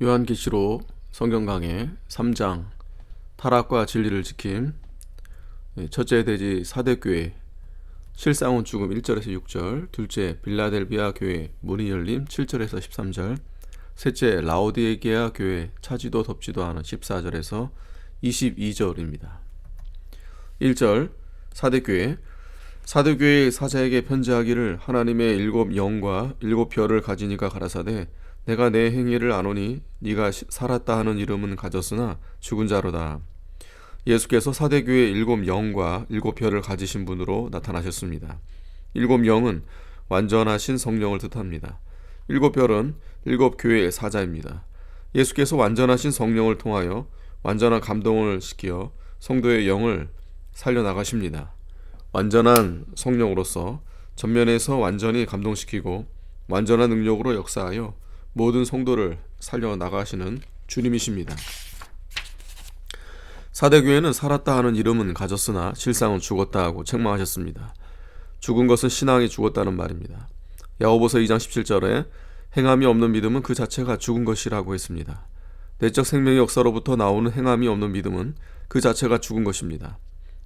요한계시록 성경 강해 3장 타락과 진리를 지킴. 첫째 대지 사대교회 실상은 죽음 1절에서 6절, 둘째 빌라델비아 교회 문이 열림 7절에서 13절, 셋째 라오디게아 교회 차지도 덥지도 않은 14절에서 22절입니다. 1절 사대교회의 사자에게 편지하기를 하나님의 7 영과 7 별을 가지니가 가라사대 내가 내 행위를 아노니 네가 살았다 하는 이름은 가졌으나 죽은 자로다. 예수께서 사대교회의 7 영과 7 별을 가지신 분으로 나타나셨습니다. 7 영은 완전하신 성령을 뜻합니다. 7 별은 7 교회의 사자입니다. 예수께서 완전하신 성령을 통하여 완전한 감동을 시켜 성도의 영을 살려나가십니다. 완전한 성령으로서 전면에서 완전히 감동시키고 완전한 능력으로 역사하여 모든 성도를 살려나가시는 주님이십니다. 사대교회는 살았다 하는 이름은 가졌으나 실상은 죽었다 하고 책망하셨습니다. 죽은 것은 신앙이 죽었다는 말입니다. 야고보서 2장 17절에 행함이 없는 믿음은 그 자체가 죽은 것이라고 했습니다. 내적 생명의 역사로부터 나오는 행함이 없는 믿음은 그 자체가 죽은 것입니다.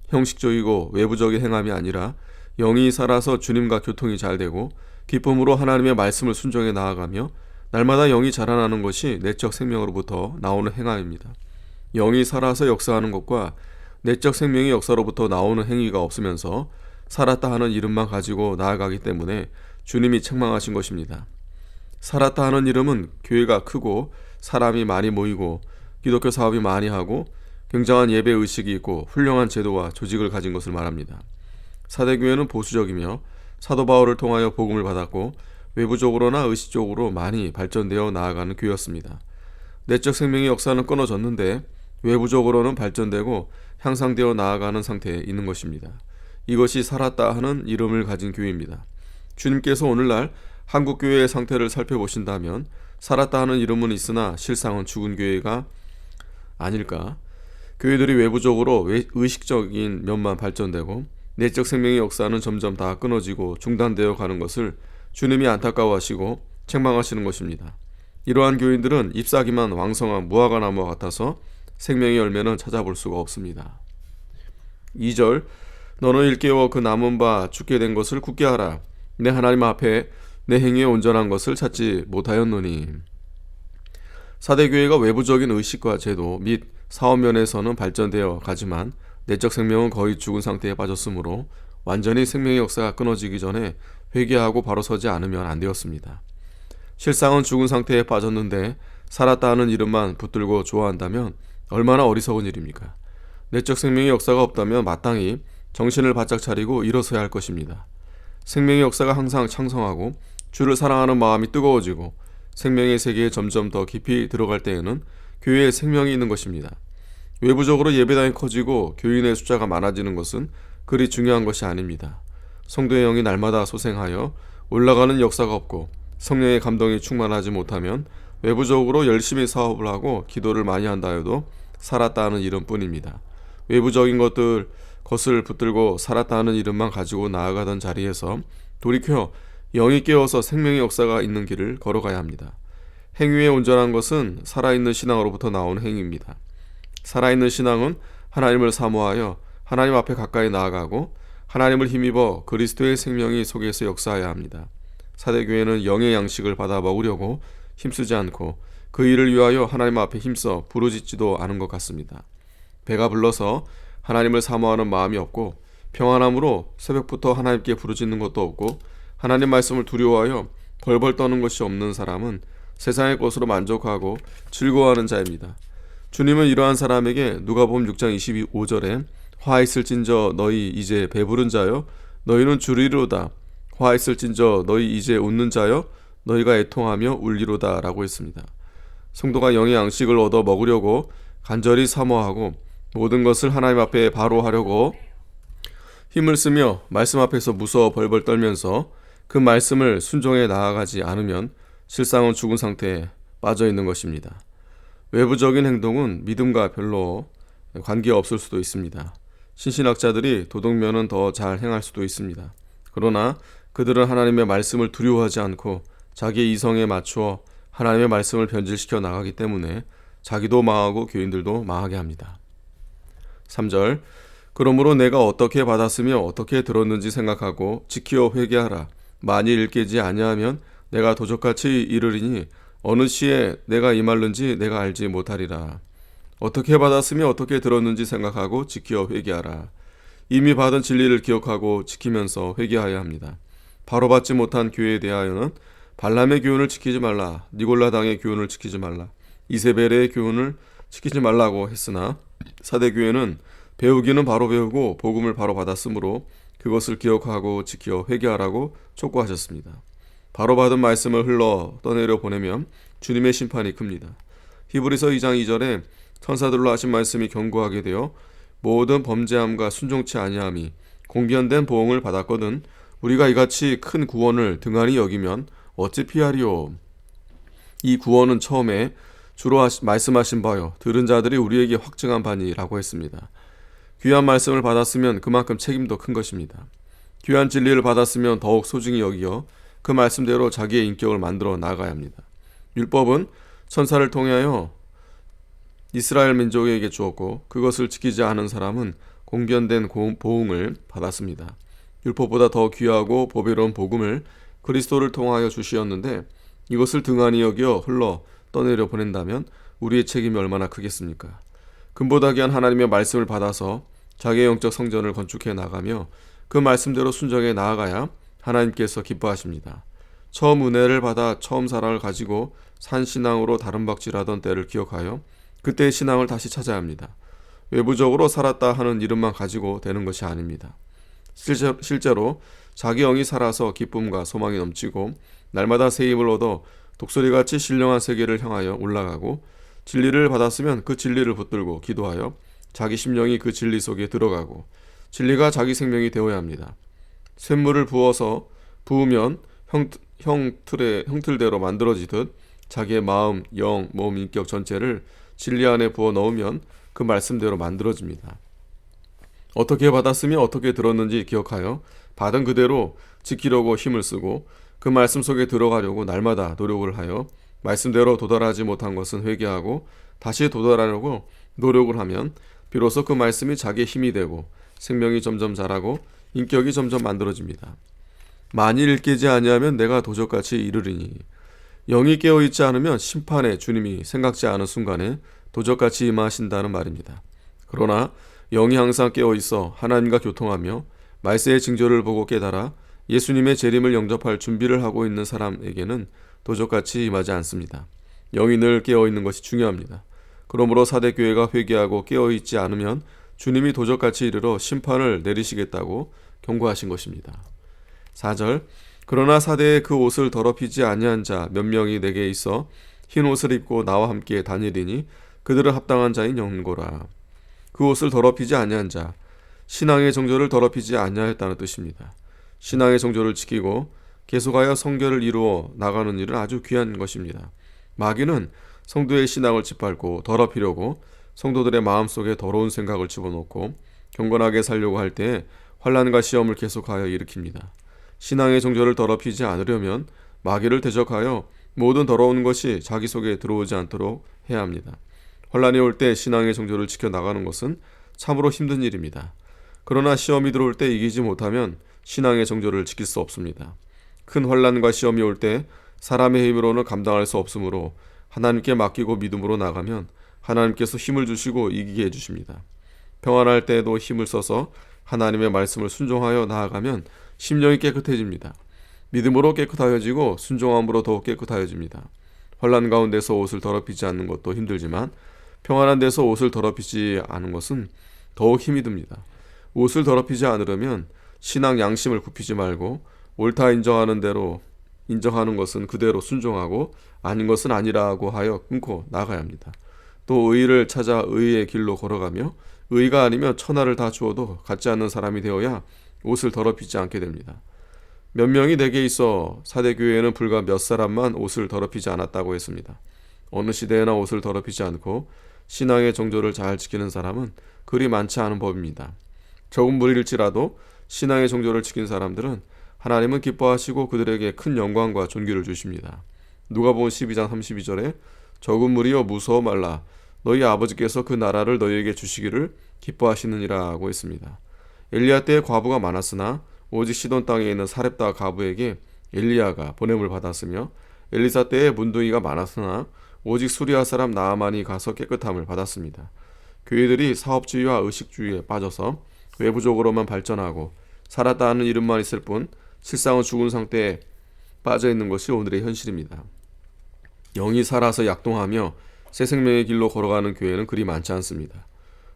형식적이고 외부적인 행함이 아니라 영이 살아서 주님과 교통이 잘 되고 기쁨으로 하나님의 말씀을 순종해 나아가며 날마다 영이 자라나는 것이 내적 생명으로부터 나오는 행함입니다. 영이 살아서 역사하는 것과 내적 생명의 역사로부터 나오는 행위가 없으면서 살았다 하는 이름만 가지고 나아가기 때문에 주님이 책망하신 것입니다. 살았다 하는 이름은 교회가 크고 사람이 많이 모이고 기독교 사업이 많이 하고 굉장한 예배 의식이 있고 훌륭한 제도와 조직을 가진 것을 말합니다. 사대교회는 보수적이며 사도 바울을 통하여 복음을 받았고 외부적으로나 의식적으로 많이 발전되어 나아가는 교회였습니다. 내적 생명의 역사는 끊어졌는데 외부적으로는 발전되고 향상되어 나아가는 상태에 있는 것입니다. 이것이 살았다 하는 이름을 가진 교회입니다. 주님께서 오늘날 한국교회의 상태를 살펴보신다면 살았다 하는 이름은 있으나 실상은 죽은 교회가 아닐까? 교회들이 외부적으로 의식적인 면만 발전되고 내적 생명의 역사는 점점 다 끊어지고 중단되어 가는 것을 주님이 안타까워하시고 책망하시는 것입니다. 이러한 교인들은 잎사귀만 왕성한 무화과 나무와 같아서 생명의 열매는 찾아볼 수가 없습니다. 2절 너는 일깨워 그 남은 바 죽게 된 것을 굳게 하라. 내 하나님 앞에 내 행위에 온전한 것을 찾지 못하였노니. 사대교회가 외부적인 의식과 제도 및 사업면에서는 발전되어 가지만 내적 생명은 거의 죽은 상태에 빠졌으므로 완전히 생명의 역사가 끊어지기 전에 회개하고 바로 서지 않으면 안 되었습니다. 실상은 죽은 상태에 빠졌는데 살았다 하는 이름만 붙들고 좋아한다면 얼마나 어리석은 일입니까? 내적 생명의 역사가 없다면 마땅히 정신을 바짝 차리고 일어서야 할 것입니다. 생명의 역사가 항상 창성하고 주를 사랑하는 마음이 뜨거워지고 생명의 세계에 점점 더 깊이 들어갈 때에는 교회에 생명이 있는 것입니다. 외부적으로 예배당이 커지고 교인의 숫자가 많아지는 것은 그리 중요한 것이 아닙니다. 성도의 영이 날마다 소생하여 올라가는 역사가 없고 성령의 감동이 충만하지 못하면 외부적으로 열심히 사업을 하고 기도를 많이 한다 해도 살았다 하는 이름뿐입니다. 외부적인 것을 붙들고 살았다 하는 이름만 가지고 나아가던 자리에서 돌이켜 영이 깨어서 생명의 역사가 있는 길을 걸어가야 합니다. 행위에 온전한 것은 살아있는 신앙으로부터 나오는 행위입니다. 살아있는 신앙은 하나님을 사모하여 하나님 앞에 가까이 나아가고 하나님을 힘입어 그리스도의 생명이 속에서 역사해야 합니다. 사대교회는 영의 양식을 받아 먹으려고 힘쓰지 않고 그 일을 위하여 하나님 앞에 힘써 부르짖지도 않은 것 같습니다. 배가 불러서 하나님을 사모하는 마음이 없고 평안함으로 새벽부터 하나님께 부르짖는 것도 없고 하나님 말씀을 두려워하여 벌벌 떠는 것이 없는 사람은 세상의 것으로 만족하고 즐거워하는 자입니다. 주님은 이러한 사람에게 누가복음 6장 25절에 화 있을진저 너희 이제 배부른 자여 너희는 주리로다. 화 있을진저 너희 이제 웃는 자여 너희가 애통하며 울리로다 라고 했습니다. 성도가 영의 양식을 얻어 먹으려고 간절히 사모하고 모든 것을 하나님 앞에 바로 하려고 힘을 쓰며 말씀 앞에서 무서워 벌벌 떨면서 그 말씀을 순종해 나아가지 않으면 실상은 죽은 상태에 빠져 있는 것입니다. 외부적인 행동은 믿음과 별로 관계없을 수도 있습니다. 신신학자들이 도덕면은 더 잘 행할 수도 있습니다. 그러나 그들은 하나님의 말씀을 두려워하지 않고 자기의 이성에 맞추어 하나님의 말씀을 변질시켜 나가기 때문에 자기도 망하고 교인들도 망하게 합니다. 3절 그러므로 내가 어떻게 받았으며 어떻게 들었는지 생각하고 지키어 회개하라. 만일 깨지 아니하면 내가 도적같이 이르리니 어느 시에 내가 임할는지 내가 알지 못하리라. 어떻게 받았으며 어떻게 들었는지 생각하고 지키어 회개하라. 이미 받은 진리를 기억하고 지키면서 회개하여야 합니다. 바로 받지 못한 교회에 대하여는 발람의 교훈을 지키지 말라, 니골라당의 교훈을 지키지 말라, 이세벨의 교훈을 지키지 말라고 했으나 사대교회는 배우기는 바로 배우고 복음을 바로 받았으므로 그것을 기억하고 지켜 회개하라고 촉구하셨습니다. 바로 받은 말씀을 흘러 떠내려 보내면 주님의 심판이 큽니다. 히브리서 2장 2절에 천사들로 하신 말씀이 견고하게 되어 모든 범죄함과 순종치 아니함이 공변된 보응을 받았거든 우리가 이같이 큰 구원을 등한히 여기면 어찌 피하리요. 이 구원은 처음에 주로 말씀하신 바요 들은 자들이 우리에게 확증한 바니라고 했습니다. 귀한 말씀을 받았으면 그만큼 책임도 큰 것입니다. 귀한 진리를 받았으면 더욱 소중히 여기어 그 말씀대로 자기의 인격을 만들어 나가야 합니다. 율법은 천사를 통하여 이스라엘 민족에게 주었고 그것을 지키지 않은 사람은 공변된 보응을 받았습니다. 율법보다 더 귀하고 보배로운 복음을 그리스도를 통하여 주시었는데 이것을 등한히 여겨 흘러 떠내려 보낸다면 우리의 책임이 얼마나 크겠습니까? 금보다 귀한 하나님의 말씀을 받아서 자기의 영적 성전을 건축해 나가며 그 말씀대로 순정해 나아가야 하나님께서 기뻐하십니다. 처음 은혜를 받아 처음 사랑을 가지고 산 신앙으로 다름박질하던 때를 기억하여 그때의 신앙을 다시 찾아야 합니다. 외부적으로 살았다 하는 이름만 가지고 되는 것이 아닙니다. 실제로 자기 영이 살아서 기쁨과 소망이 넘치고 날마다 새 힘을 얻어 독수리같이 신령한 세계를 향하여 올라가고 진리를 받았으면 그 진리를 붙들고 기도하여 자기 심령이 그 진리 속에 들어가고 진리가 자기 생명이 되어야 합니다. 샘물을 부으면 형틀대로 만들어지듯 자기의 마음, 영, 몸, 인격 전체를 진리 안에 부어 넣으면 그 말씀대로 만들어집니다. 어떻게 받았으며 어떻게 들었는지 기억하여 받은 그대로 지키려고 힘을 쓰고 그 말씀 속에 들어가려고 날마다 노력을 하여 말씀대로 도달하지 못한 것은 회개하고 다시 도달하려고 노력을 하면 비로소 그 말씀이 자기의 힘이 되고 생명이 점점 자라고 인격이 점점 만들어집니다. 만일 깨지 아니하면 내가 도적같이 이르리니 영이 깨어있지 않으면 심판에 주님이 생각지 않은 순간에 도적같이 임하신다는 말입니다. 그러나 영이 항상 깨어있어 하나님과 교통하며 말세의 징조를 보고 깨달아 예수님의 재림을 영접할 준비를 하고 있는 사람에게는 도적같이 임하지 않습니다. 영이 늘 깨어있는 것이 중요합니다. 그러므로 사대교회가 회개하고 깨어있지 않으면 주님이 도적같이 이르러 심판을 내리시겠다고 경고하신 것입니다. 4절 그러나 사대에 그 옷을 더럽히지 아니한 자 몇 명이 내게 있어 흰 옷을 입고 나와 함께 다니리니 그들은 합당한 자인 영고라. 그 옷을 더럽히지 아니한 자, 신앙의 정조를 더럽히지 아니하였다는 뜻입니다. 신앙의 정조를 지키고 계속하여 성결을 이루어 나가는 일은 아주 귀한 것입니다. 마귀는 성도의 신앙을 짓밟고 더럽히려고 성도들의 마음속에 더러운 생각을 집어넣고 경건하게 살려고 할 때 환난과 시험을 계속하여 일으킵니다. 신앙의 정조를 더럽히지 않으려면 마귀를 대적하여 모든 더러운 것이 자기 속에 들어오지 않도록 해야 합니다. 환난이 올 때 신앙의 정조를 지켜나가는 것은 참으로 힘든 일입니다. 그러나 시험이 들어올 때 이기지 못하면 신앙의 정조를 지킬 수 없습니다. 큰 환난과 시험이 올 때 사람의 힘으로는 감당할 수 없으므로 하나님께 맡기고 믿음으로 나가면 하나님께서 힘을 주시고 이기게 해주십니다. 평안할 때에도 힘을 써서 하나님의 말씀을 순종하여 나아가면 심령이 깨끗해집니다. 믿음으로 깨끗하여지고 순종함으로 더욱 깨끗하여집니다. 환난 가운데서 옷을 더럽히지 않는 것도 힘들지만 평안한 데서 옷을 더럽히지 않은 것은 더욱 힘이 듭니다. 옷을 더럽히지 않으려면 신앙 양심을 굽히지 말고 옳다 인정하는 대로 인정하는 것은 그대로 순종하고 아닌 것은 아니라고 하여 끊고 나가야 합니다. 또 의를 찾아 의의 길로 걸어가며 의가 아니면 천하를 다 주어도 갖지 않는 사람이 되어야 옷을 더럽히지 않게 됩니다. 몇 명이 내게 있어 사대교회에는 불과 몇 사람만 옷을 더럽히지 않았다고 했습니다. 어느 시대에나 옷을 더럽히지 않고 신앙의 정조를 잘 지키는 사람은 그리 많지 않은 법입니다. 적은 무리일지라도 신앙의 정조를 지킨 사람들은 하나님은 기뻐하시고 그들에게 큰 영광과 존귀를 주십니다. 누가복음 12장 32절에 적은 무리여 무서워 말라 너희 아버지께서 그 나라를 너희에게 주시기를 기뻐하시느니라고 했습니다. 엘리야 때에 과부가 많았으나 오직 시돈 땅에 있는 사렙다 과부에게 엘리야가 보냄을 받았으며 엘리사 때에 문둥이가 많았으나 오직 수리아 사람 나아만이 가서 깨끗함을 받았습니다. 교회들이 사업주의와 의식주의에 빠져서 외부적으로만 발전하고 살았다는 이름만 있을 뿐 실상은 죽은 상태에 빠져 있는 것이 오늘의 현실입니다. 영이 살아서 약동하며 새 생명의 길로 걸어가는 교회는 그리 많지 않습니다.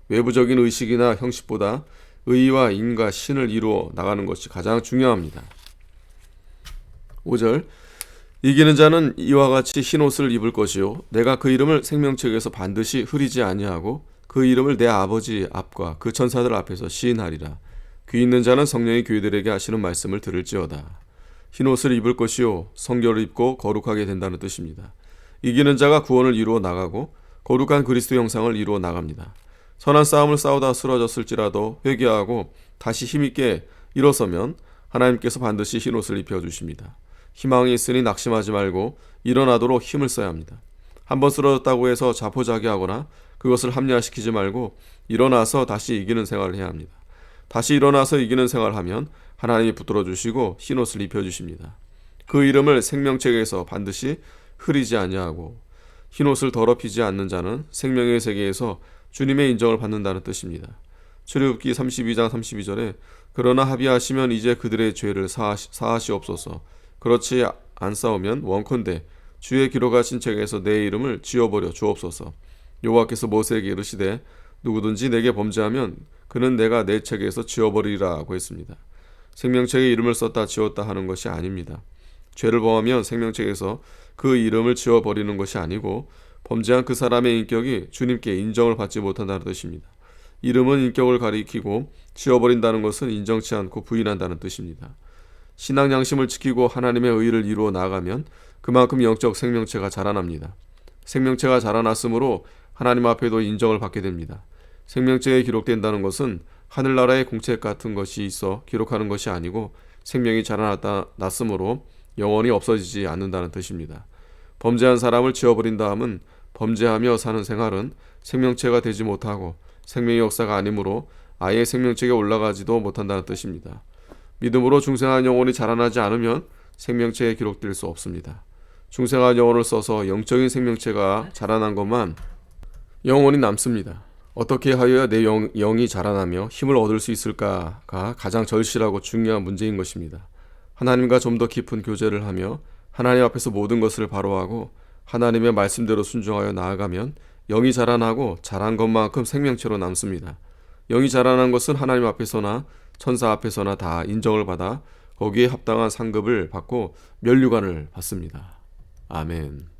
외부적인 의식이나 형식보다 의와 인과 신을 이루어 나가는 것이 가장 중요합니다. 5절 이기는 자는 이와 같이 흰 옷을 입을 것이요 내가 그 이름을 생명책에서 반드시 흐리지 아니하고 그 이름을 내 아버지 앞과 그 천사들 앞에서 시인하리라. 귀 있는 자는 성령이 교회들에게 하시는 말씀을 들을지어다. 흰 옷을 입을 것이요 성결을 입고 거룩하게 된다는 뜻입니다. 이기는 자가 구원을 이루어 나가고 거룩한 그리스도 형상을 이루어 나갑니다. 선한 싸움을 싸우다 쓰러졌을지라도 회개하고 다시 힘있게 일어서면 하나님께서 반드시 흰 옷을 입혀주십니다. 희망이 있으니 낙심하지 말고 일어나도록 힘을 써야 합니다. 한번 쓰러졌다고 해서 자포자기하거나 그것을 합리화시키지 말고 일어나서 다시 이기는 생활을 해야 합니다. 다시 일어나서 이기는 생활을 하면 하나님이 붙들어 주시고 흰 옷을 입혀주십니다. 그 이름을 생명책에서 반드시 흐리지 아니하고 흰 옷을 더럽히지 않는 자는 생명의 세계에서 주님의 인정을 받는다는 뜻입니다. 출애굽기 32장 32절에 그러나 합의하시면 이제 그들의 죄를 사하시옵소서. 그렇지 않사오면 원컨대 주의 기록하신 책에서 내 이름을 지워버려 주옵소서. 여호와께서 모세에게 이르시되 누구든지 내게 범죄하면 그는 내가 내 책에서 지워버리리라고 했습니다. 생명책에 이름을 썼다 지웠다 하는 것이 아닙니다. 죄를 범하면 생명책에서 그 이름을 지워버리는 것이 아니고 범죄한 그 사람의 인격이 주님께 인정을 받지 못한다는 뜻입니다. 이름은 인격을 가리키고 지워버린다는 것은 인정치 않고 부인한다는 뜻입니다. 신앙 양심을 지키고 하나님의 의를 이루어 나가면 그만큼 영적 생명체가 자라납니다. 생명체가 자라났으므로 하나님 앞에도 인정을 받게 됩니다. 생명체에 기록된다는 것은 하늘나라의 공책 같은 것이 있어 기록하는 것이 아니고 생명이 자라났으므로 영원히 없어지지 않는다는 뜻입니다. 범죄한 사람을 지워버린 다음은 범죄하며 사는 생활은 생명체가 되지 못하고 생명의 역사가 아니므로 아예 생명체에 올라가지도 못한다는 뜻입니다. 믿음으로 중생한 영혼이 자라나지 않으면 생명체에 기록될 수 없습니다. 중생한 영혼을 써서 영적인 생명체가 자라난 것만 영혼이 남습니다. 어떻게 하여야 내 영이 자라나며 힘을 얻을 수 있을까가 가장 절실하고 중요한 문제인 것입니다. 하나님과 좀 더 깊은 교제를 하며 하나님 앞에서 모든 것을 바로하고 하나님의 말씀대로 순종하여 나아가면 영이 자라나고 자란 것만큼 생명체로 남습니다. 영이 자라난 것은 하나님 앞에서나 천사 앞에서나 다 인정을 받아 거기에 합당한 상급을 받고 면류관을 받습니다. 아멘.